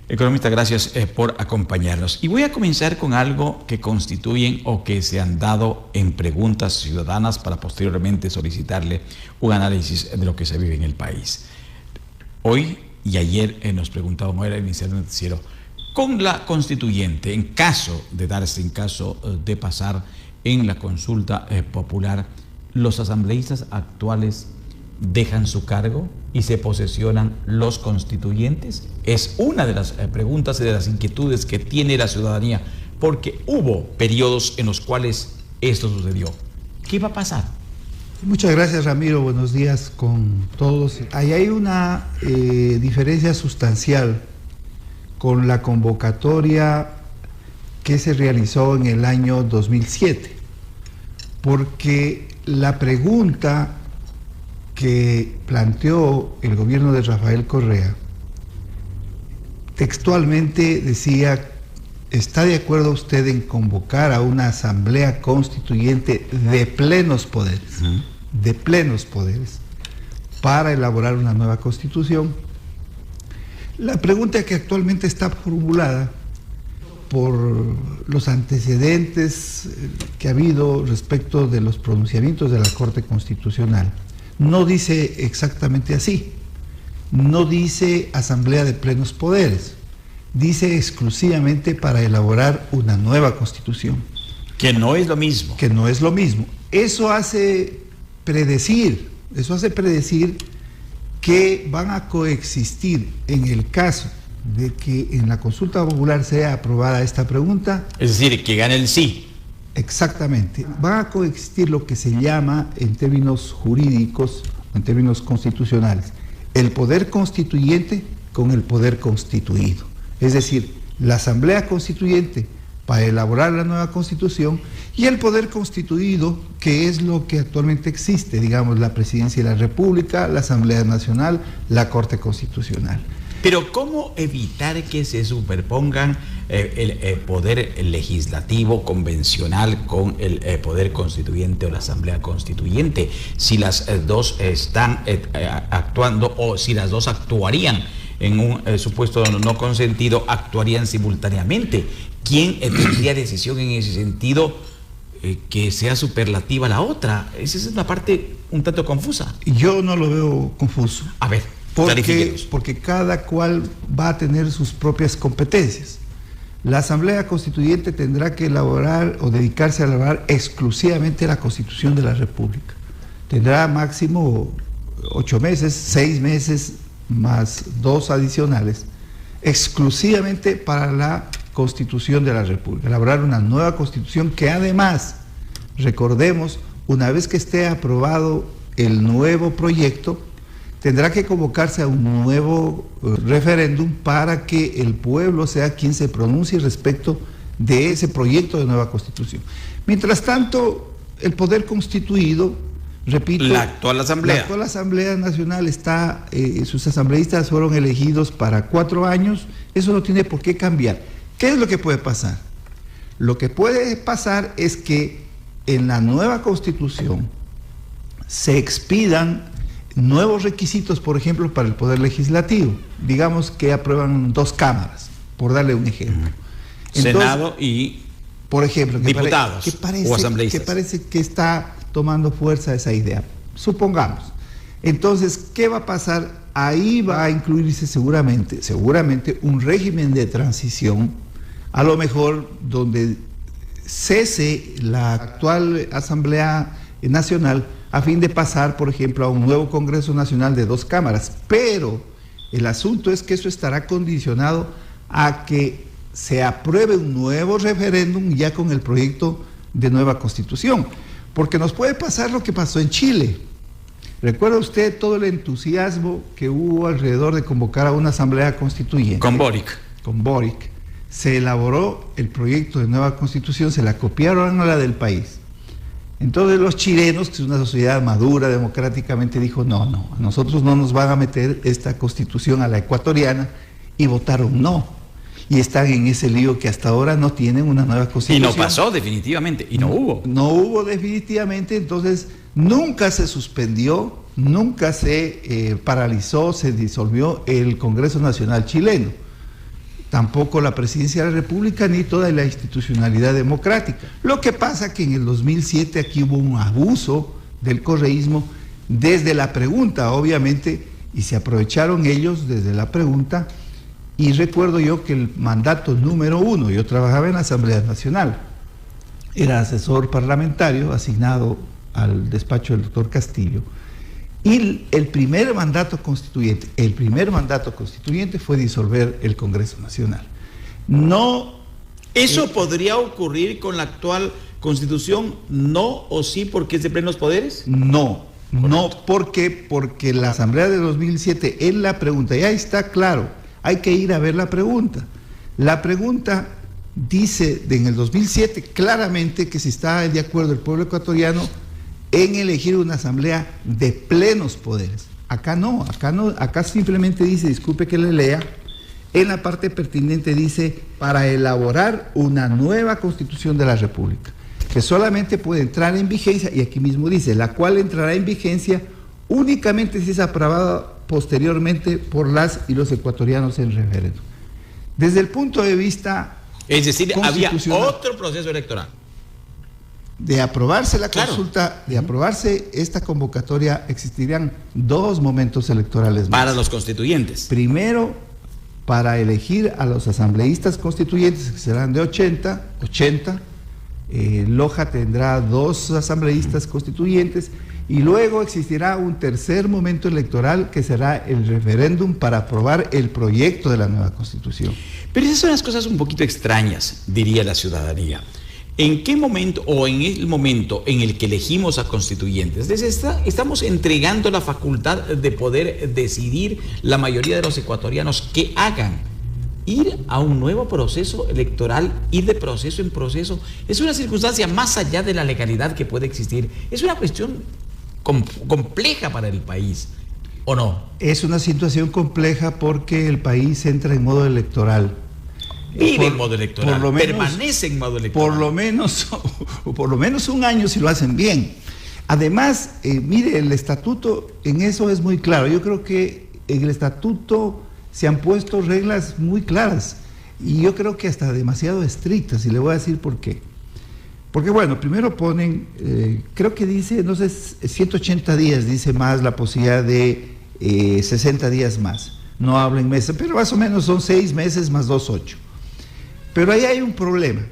Economista, gracias por acompañarnos. Y voy a comenzar con algo que constituyen o que se han dado en preguntas ciudadanas para posteriormente solicitarle un análisis de lo que se vive en el país. Hoy y ayer nos preguntábamos, era iniciar el noticiero, con la constituyente, en caso de darse, en caso de pasar en la consulta popular, ¿los asambleístas actuales dejan su cargo y se posesionan los constituyentes? Es una de las preguntas y de las inquietudes que tiene la ciudadanía, porque hubo periodos en los cuales esto sucedió. ¿Qué va a pasar? Muchas gracias, Ramiro. Buenos días con todos. Ahí hay una diferencia sustancial con la convocatoria que se realizó en el año 2007, porque la pregunta que planteó el gobierno de Rafael Correa textualmente decía: ¿está de acuerdo usted en convocar a una asamblea constituyente de plenos poderes, de plenos poderes, para elaborar una nueva constitución? La pregunta que actualmente está formulada por los antecedentes que ha habido respecto de los pronunciamientos de la Corte Constitucional no dice exactamente así, no dice asamblea de plenos poderes, dice exclusivamente para elaborar una nueva constitución. Que no es lo mismo. Que no es lo mismo. Eso hace predecir que van a coexistir, en el caso de que en la consulta popular sea aprobada esta pregunta. Es decir, que gane el sí. Exactamente. Va a coexistir lo que se llama, en términos jurídicos, en términos constitucionales, el poder constituyente con el poder constituido. Es decir, la Asamblea Constituyente para elaborar la nueva Constitución y el poder constituido, que es lo que actualmente existe, digamos, la Presidencia de la República, la Asamblea Nacional, la Corte Constitucional. Pero ¿cómo evitar que se superpongan el poder legislativo convencional con el poder constituyente o la asamblea constituyente? Si las dos están actuando, o si las dos actuarían en un supuesto no consentido, actuarían simultáneamente. ¿Quién tendría decisión en ese sentido que sea superlativa a la otra? Esa es una parte un tanto confusa. Yo no lo veo confuso. A ver. Porque cada cual va a tener sus propias competencias. La Asamblea Constituyente tendrá que elaborar o dedicarse a elaborar exclusivamente la Constitución de la República. Tendrá máximo 8 meses, 6 meses más 2 adicionales, exclusivamente para la Constitución de la República. Elaborar una nueva Constitución que además, recordemos, una vez que esté aprobado el nuevo proyecto, tendrá que convocarse a un nuevo referéndum para que el pueblo sea quien se pronuncie respecto de ese proyecto de nueva constitución. Mientras tanto, el poder constituido, repito, la actual Asamblea Nacional está, sus asambleístas fueron elegidos para 4 años, eso no tiene por qué cambiar. ¿Qué es lo que puede pasar? Lo que puede pasar es que en la nueva constitución se expidan nuevos requisitos, por ejemplo, para el Poder Legislativo. Digamos que aprueban 2 cámaras, por darle un ejemplo. Entonces, Senado y, por ejemplo, diputados o asambleístas. Que parece que está tomando fuerza esa idea. Supongamos. Entonces, ¿qué va a pasar? Ahí va a incluirse seguramente un régimen de transición, a lo mejor donde cese la actual Asamblea Nacional, a fin de pasar, por ejemplo, a un nuevo Congreso Nacional de 2 cámaras. Pero el asunto es que eso estará condicionado a que se apruebe un nuevo referéndum ya con el proyecto de nueva Constitución. Porque nos puede pasar lo que pasó en Chile. ¿Recuerda usted todo el entusiasmo que hubo alrededor de convocar a una asamblea constituyente? Con Boric. Con Boric. Se elaboró el proyecto de nueva Constitución, se la copiaron a la del país. Entonces los chilenos, que es una sociedad madura democráticamente, dijo: no, a nosotros no nos van a meter esta constitución a la ecuatoriana, y votaron no. Y están en ese lío que hasta ahora no tienen una nueva constitución. Y no pasó definitivamente, y no hubo. No hubo definitivamente, entonces nunca se suspendió, nunca se paralizó, se disolvió el Congreso Nacional chileno. tampoco la presidencia de la República ni toda la institucionalidad democrática. Lo que pasa que en el 2007 aquí hubo un abuso del correísmo desde la pregunta, obviamente, y se aprovecharon ellos desde la pregunta. Y recuerdo yo que el mandato número 1, yo trabajaba en la Asamblea Nacional, era asesor parlamentario asignado al despacho del doctor Castillo, y el primer mandato constituyente fue disolver el Congreso Nacional. No. ¿Eso podría ocurrir con la actual Constitución? ¿No o sí porque es de plenos poderes? No, no, porque la Asamblea de 2007 en la pregunta, ya está claro, hay que ir a ver la pregunta. La pregunta dice en el 2007 claramente que si está de acuerdo el pueblo ecuatoriano en elegir una asamblea de plenos poderes. Acá no, acá simplemente dice, disculpe que le lea, en la parte pertinente dice, para elaborar una nueva Constitución de la República, que solamente puede entrar en vigencia, y aquí mismo dice, la cual entrará en vigencia únicamente si es aprobada posteriormente por las y los ecuatorianos en referéndum. Desde el punto de vista, es decir, había otro proceso electoral. De aprobarse la consulta, de aprobarse esta convocatoria, existirían dos momentos electorales más. Para los constituyentes. Primero, para elegir a los asambleístas constituyentes, que serán de 80. Loja tendrá 2 asambleístas constituyentes, y luego existirá un tercer momento electoral que será el referéndum para aprobar el proyecto de la nueva Constitución. Pero esas son las cosas un poquito extrañas, diría la ciudadanía. ¿En qué momento o en el momento en el que elegimos a constituyentes estamos entregando la facultad de poder decidir la mayoría de los ecuatorianos qué hagan? Ir a un nuevo proceso electoral, ir de proceso en proceso, es una circunstancia más allá de la legalidad que puede existir. Es una cuestión compleja para el país, ¿o no? Es una situación compleja porque el país entra en modo electoral. Vive en modo electoral, permanece en modo electoral. Por lo menos un año si lo hacen bien. Además, mire, el estatuto en eso es muy claro. Yo creo que en el estatuto se han puesto reglas muy claras y yo creo que hasta demasiado estrictas, y le voy a decir por qué. Porque bueno, primero ponen, creo que dice, no sé, 180 días, dice más la posibilidad de 60 días más. No hablo en meses, pero más o menos son 6 meses más 2, 8. Pero ahí hay un problema.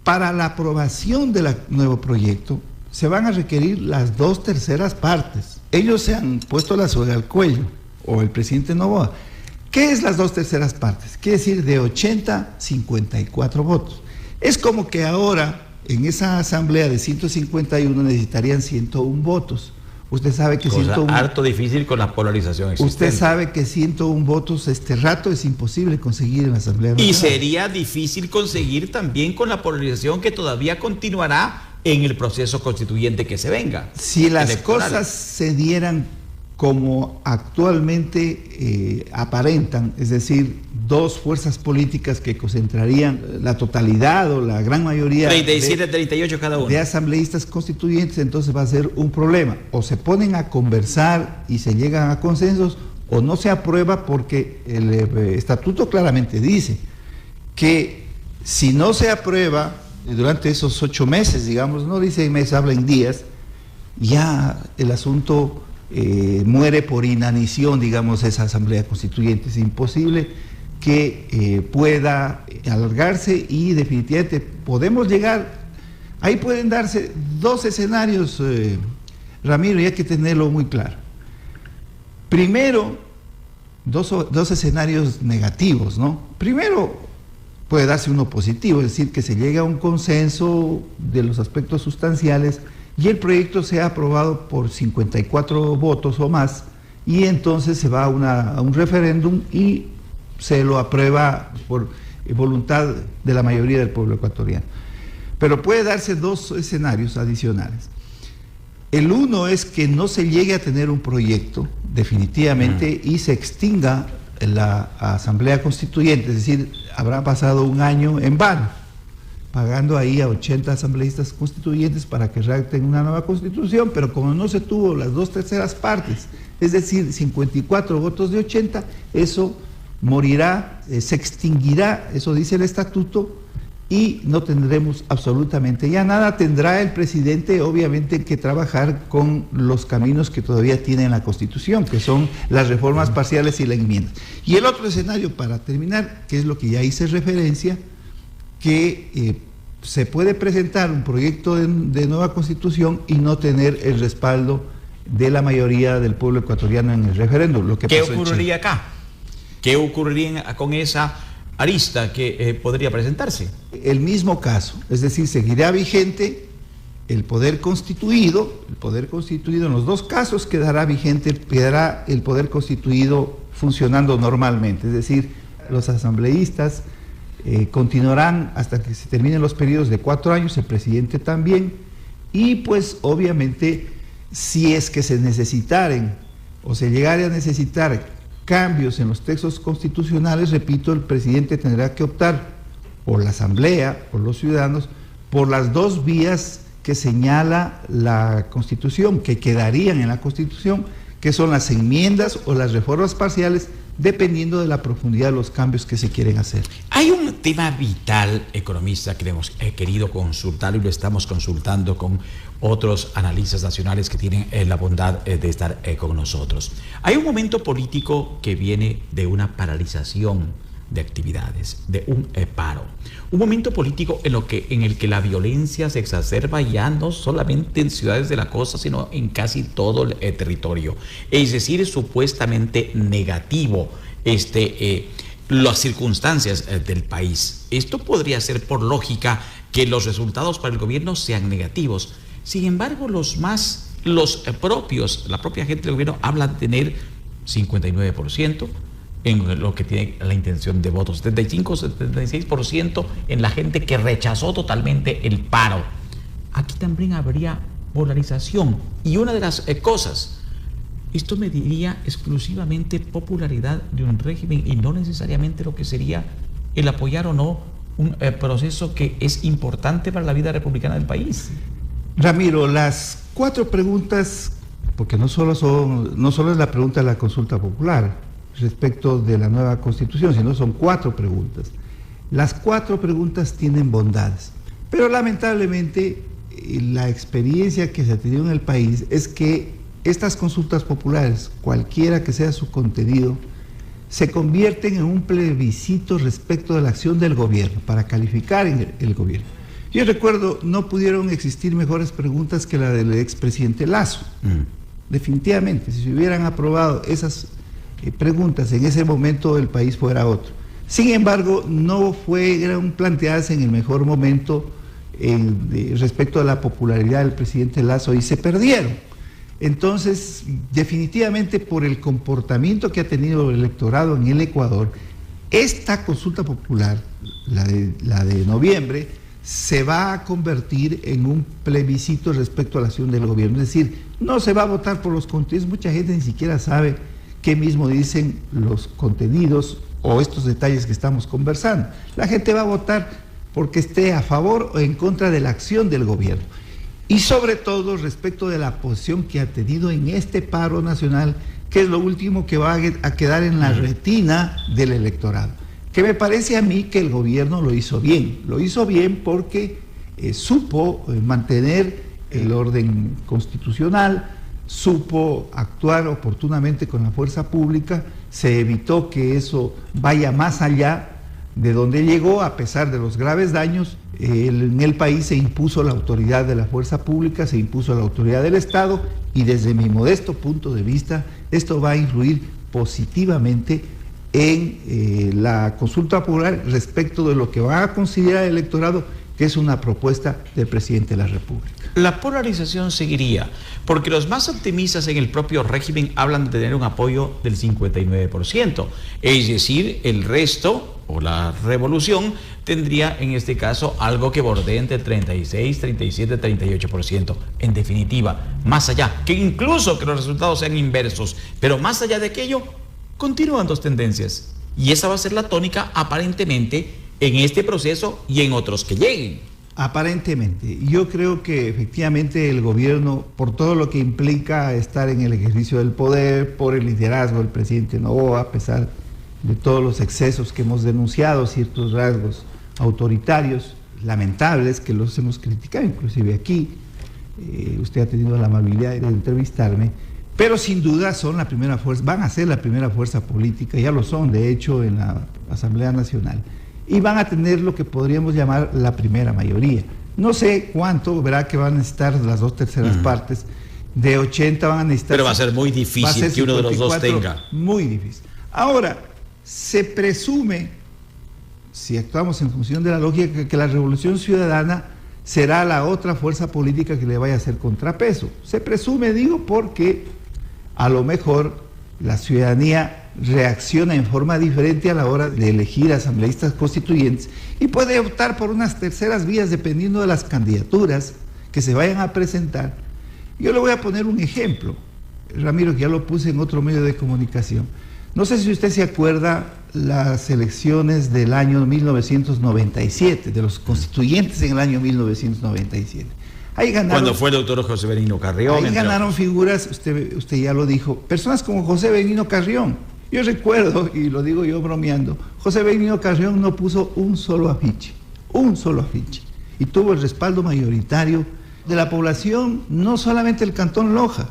Para la aprobación del nuevo proyecto se van a requerir las 2/3 partes. Ellos se han puesto la soga al cuello, o el presidente Noboa. ¿Qué es las 2/3 partes? Quiere decir de 80, 54 votos. Es como que ahora en esa asamblea de 151 necesitarían 101 votos. Usted sabe que 101... harto difícil con la polarización existente. Usted sabe que 101 votos este rato es imposible conseguir en la Asamblea Nacional. Y sería difícil conseguir también con la polarización que todavía continuará en el proceso constituyente que se venga. Si las cosas se dieran como actualmente aparentan, es decir, 2 fuerzas políticas que concentrarían la totalidad o la gran mayoría 37, 38 cada uno de asambleístas constituyentes, entonces va a ser un problema. O se ponen a conversar y se llegan a consensos, o no se aprueba, porque el estatuto claramente dice que si no se aprueba durante esos 8 meses, digamos, no dice meses, habla en días, ya el asunto muere por inanición, digamos, esa asamblea constituyente. Es imposible que pueda alargarse, y definitivamente podemos llegar, ahí pueden darse 2 escenarios, Ramiro, y hay que tenerlo muy claro. Primero, dos escenarios negativos, ¿no? Primero, puede darse uno positivo, es decir, que se llegue a un consenso de los aspectos sustanciales y el proyecto sea aprobado por 54 votos o más, y entonces se va a un referéndum y se lo aprueba por voluntad de la mayoría del pueblo ecuatoriano. Pero puede darse 2 escenarios adicionales. El uno es que no se llegue a tener un proyecto definitivamente y se extinga la Asamblea Constituyente, es decir, habrá pasado un año en vano, pagando ahí a 80 asambleístas constituyentes para que redacten una nueva constitución, pero como no se tuvo las 2/3 partes, es decir, 54 votos de 80, eso morirá, se extinguirá, eso dice el estatuto, y no tendremos absolutamente ya nada. Tendrá el presidente obviamente que trabajar con los caminos que todavía tiene la Constitución, que son las reformas parciales y la enmienda. Y el otro escenario, para terminar, que es lo que ya hice referencia, que se puede presentar un proyecto de nueva Constitución y no tener el respaldo de la mayoría del pueblo ecuatoriano en el referéndum. Lo que ¿Qué pasó ocurriría acá? ¿Qué ocurriría con esa arista que podría presentarse? El mismo caso, es decir, seguirá vigente el poder constituido en los dos casos quedará vigente, quedará el poder constituido funcionando normalmente, es decir, los asambleístas continuarán hasta que se terminen los periodos de 4 años, el presidente también, y pues obviamente si es que se necesitaren o se llegara a necesitar cambios en los textos constitucionales, repito, el presidente tendrá que optar por la Asamblea, por los ciudadanos, por las dos vías que señala la Constitución, que quedarían en la Constitución, que son las enmiendas o las reformas parciales, dependiendo de la profundidad de los cambios que se quieren hacer. Hay un tema vital, economista, que hemos querido consultar y lo estamos consultando con otros analistas nacionales que tienen la bondad de estar con nosotros. Hay un momento político que viene de una paralización de actividades, de un paro. Un momento político en el que la violencia se exacerba ya no solamente en ciudades de la costa, sino en casi todo el territorio. Es decir, es supuestamente negativo las circunstancias del país. Esto podría ser por lógica que los resultados para el gobierno sean negativos. Sin embargo, la propia gente del gobierno habla de tener 59%, en lo que tiene la intención de votos, 75-76% en la gente que rechazó totalmente el paro. Aquí también habría polarización. Y una de las cosas, esto mediría exclusivamente popularidad de un régimen y no necesariamente lo que sería el apoyar o no un proceso que es importante para la vida republicana del país. Ramiro, las 4 preguntas, porque no solo es la pregunta de la consulta popular respecto de la nueva Constitución, sino son 4 preguntas. Las 4 preguntas tienen bondades, pero lamentablemente la experiencia que se ha tenido en el país es que estas consultas populares, cualquiera que sea su contenido, se convierten en un plebiscito respecto de la acción del gobierno, para calificar en el gobierno. Yo recuerdo, no pudieron existir mejores preguntas que la del expresidente Lasso. Definitivamente, si se hubieran aprobado esas preguntas en ese momento, el país fuera otro. Sin embargo, no fueron planteadas en el mejor momento respecto a la popularidad del presidente Lasso y se perdieron. Entonces, definitivamente por el comportamiento que ha tenido el electorado en el Ecuador, esta consulta popular, la de noviembre, se va a convertir en un plebiscito respecto a la acción del gobierno. Es decir, no se va a votar por los contenidos, mucha gente ni siquiera sabe qué mismo dicen los contenidos o estos detalles que estamos conversando. La gente va a votar porque esté a favor o en contra de la acción del gobierno. Y sobre todo respecto de la posición que ha tenido en este paro nacional, que es lo último que va a quedar en la retina del electorado. Que me parece a mí que el gobierno lo hizo bien porque supo mantener el orden constitucional, supo actuar oportunamente con la fuerza pública, se evitó que eso vaya más allá de donde llegó, a pesar de los graves daños. En el país se impuso la autoridad de la fuerza pública, se impuso la autoridad del Estado, y desde mi modesto punto de vista, esto va a influir positivamente en la consulta popular respecto de lo que va a considerar el electorado, que es una propuesta del presidente de la República. La polarización seguiría, porque los más optimistas en el propio régimen hablan de tener un apoyo del 59%, es decir, el resto o la revolución tendría en este caso algo que bordee entre 36, 37, 38%. En definitiva, más allá, que incluso que los resultados sean inversos, pero más allá de aquello, continúan dos tendencias. Y esa va a ser la tónica aparentemente en este proceso y en otros que lleguen. Aparentemente. Yo creo que efectivamente el gobierno, por todo lo que implica estar en el ejercicio del poder, por el liderazgo del presidente Noboa, a pesar de todos los excesos que hemos denunciado, ciertos rasgos autoritarios, lamentables, que los hemos criticado, inclusive aquí. Usted ha tenido la amabilidad de entrevistarme, pero sin duda son la primera fuerza, van a ser la primera fuerza política, ya lo son, de hecho, en la Asamblea Nacional, y van a tener lo que podríamos llamar la primera mayoría. No sé cuánto, verá que van a necesitar las 2/3 partes, de 80 van a necesitar... Pero va a ser muy difícil que uno de los dos tenga. Muy difícil. Ahora, se presume, si actuamos en función de la lógica, que la Revolución Ciudadana será la otra fuerza política que le vaya a hacer contrapeso. Se presume, digo, porque a lo mejor la ciudadanía reacciona en forma diferente a la hora de elegir asambleístas constituyentes y puede optar por unas terceras vías dependiendo de las candidaturas que se vayan a presentar. Yo le voy a poner un ejemplo, Ramiro, que ya lo puse en otro medio de comunicación. No sé si usted se acuerda las elecciones del año 1997, de los constituyentes en el año 1997. Ahí ganaron, cuando fue el doctor José Benigno Carrión. Ahí ganaron figuras, usted ya lo dijo, personas como José Benigno Carrión. Yo recuerdo, y lo digo yo bromeando, José Benigno Carrión no puso un solo afiche, y tuvo el respaldo mayoritario de la población, no solamente del Cantón Loja,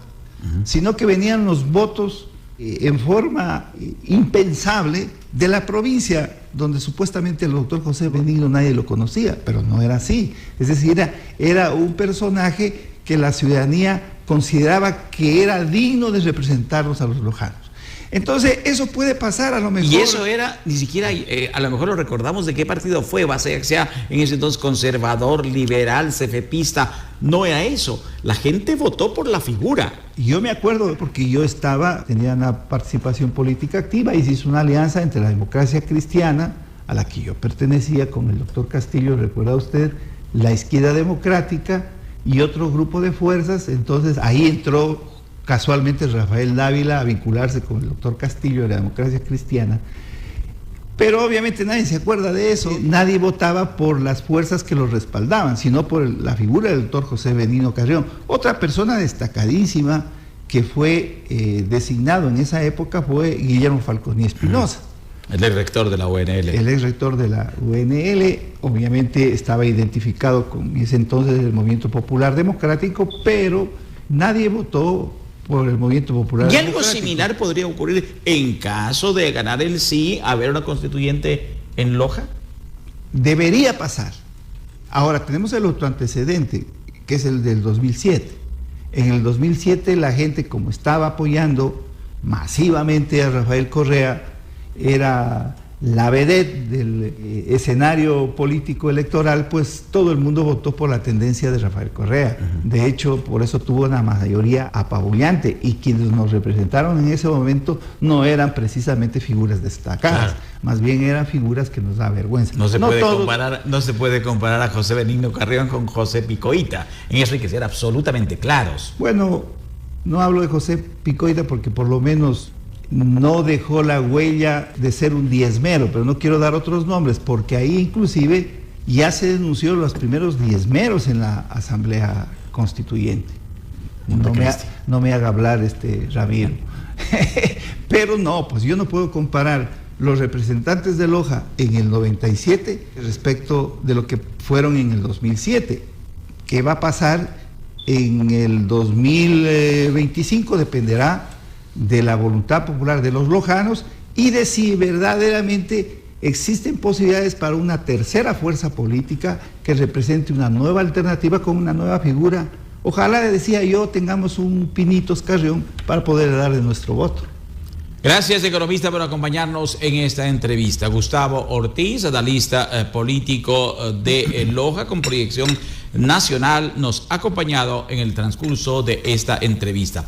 sino que venían los votos en forma impensable de la provincia, donde supuestamente el doctor José Benigno nadie lo conocía, pero no era así. Es decir, era un personaje que la ciudadanía consideraba que era digno de representarlos a los lojanos. Entonces, eso puede pasar a lo mejor. Y eso era, ni siquiera, a lo mejor lo recordamos de qué partido fue, va a ser que sea en ese entonces conservador, liberal, cefepista. No era eso. La gente votó por la figura. Yo me acuerdo porque yo tenía una participación política activa y se hizo una alianza entre la Democracia Cristiana, a la que yo pertenecía, con el doctor Castillo, recuerda usted, la Izquierda Democrática y otro grupo de fuerzas. Entonces, ahí entró casualmente Rafael Dávila a vincularse con el doctor Castillo de la Democracia Cristiana, pero obviamente nadie se acuerda de eso, nadie votaba por las fuerzas que lo respaldaban, sino por la figura del doctor José Benigno Carrión. Otra persona destacadísima que fue designado en esa época fue Guillermo Falconi Espinosa. El ex rector de la UNL. El ex rector de la UNL, obviamente estaba identificado con ese entonces el Movimiento Popular Democrático, pero nadie votó por el Movimiento Popular. ¿Y algo similar podría ocurrir en caso de ganar el sí, haber una constituyente en Loja? Debería pasar. Ahora, tenemos el otro antecedente, que es el del 2007. En el 2007 la gente, como estaba apoyando masivamente a Rafael Correa, era la vedette del escenario político electoral, pues todo el mundo votó por la tendencia de Rafael Correa. De hecho, por eso tuvo una mayoría apabullante, y quienes nos representaron en ese momento no eran precisamente figuras destacadas, más bien eran figuras que nos da vergüenza. No se puede comparar a José Benigno Carrión con José Picoita, en eso hay que ser absolutamente claros. Bueno, no hablo de José Picoita porque por lo menos no dejó la huella de ser un diezmero, pero no quiero dar otros nombres, porque ahí inclusive ya se denunció los primeros diezmeros en la Asamblea Constituyente. No me haga hablar Ramiro. Pero no, pues yo no puedo comparar los representantes de Loja en el 97 respecto de lo que fueron en el 2007. ¿Qué va a pasar en el 2025? Dependerá de la voluntad popular de los lojanos y de si verdaderamente existen posibilidades para una tercera fuerza política que represente una nueva alternativa con una nueva figura. Ojalá, le decía yo, tengamos un Pinitos Carrión para poder darle nuestro voto. Gracias, economista, por acompañarnos en esta entrevista. Gustavo Ortiz, analista político de Loja con proyección nacional, nos ha acompañado en el transcurso de esta entrevista.